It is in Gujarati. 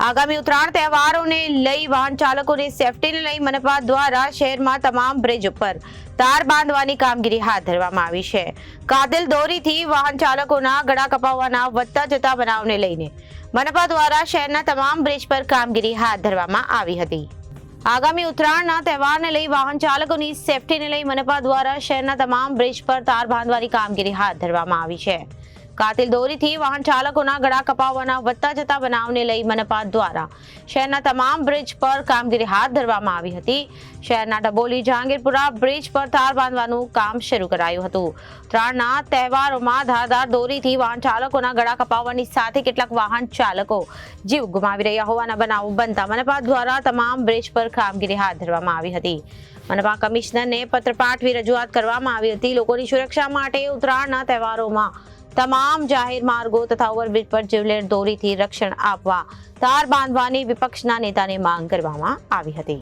આગામી ઉત્તરાયણ તહેવારોને લઈ વાહન ચાલકોની સેફટીને લઈ મનપા દ્વારા શહેરમાં તમામ બ્રિજ ઉપર તાર બાંધવાની કામગીરી હાથ ધરવામાં આવી છે. કાતિલ દોરીથી વાહન ચાલકોના ગળા કપાવવાના વધતા જતા બનાવને લઈને મનપા દ્વારા શહેરના તમામ બ્રિજ પર કામગીરી હાથ ધરવામાં આવી હતી. આગામી ઉત્તરાયણના તહેવારને લઈ વાહન ચાલકોની સેફટીને લઈ મનપા દ્વારા શહેરના તમામ બ્રિજ પર તાર બાંધવાની કામગીરી હાથ ધરવામાં આવી છે. કાતિલ દોરીથી વાહન ચાલકોના ગળા કપાવવાના વધતા જતા બનાવને લઈ મનપા દ્વારા શહેરના તમામ બ્રિજ પર કામગીરી હાથ ધરવામાં આવી હતી. શહેરના ડબોલી જહાંગીરપુરા બ્રિજ પર તાર બાંધવાનું કામ શરૂ કરાયું હતું. ઉત્તરાયણના તહેવારોમાં ધારદાર દોરીથી વાહન ચાલકોના ગળા કપાવવાની સાથે કેટલાક વાહન ચાલકો જીવ ગુમાવી રહ્યા હોવાના બનાવો બનતા મનપા દ્વારા તમામ બ્રિજ પર કામગીરી હાથ ધરવામાં આવી હતી. મનપા કમિશનરને પત્ર પાઠવી રજૂઆત કરવામાં આવી હતી. લોકોની સુરક્ષા માટે ઉત્તરાયણના તહેવારોમાં તમામ જાહેર માર્ગો તથા ઓવરબ્રિજ પર જીવલેણ દોરીથી રક્ષણ આપવા તાર બાંધવાની વિપક્ષના નેતાને માંગ કરવામાં આવી હતી.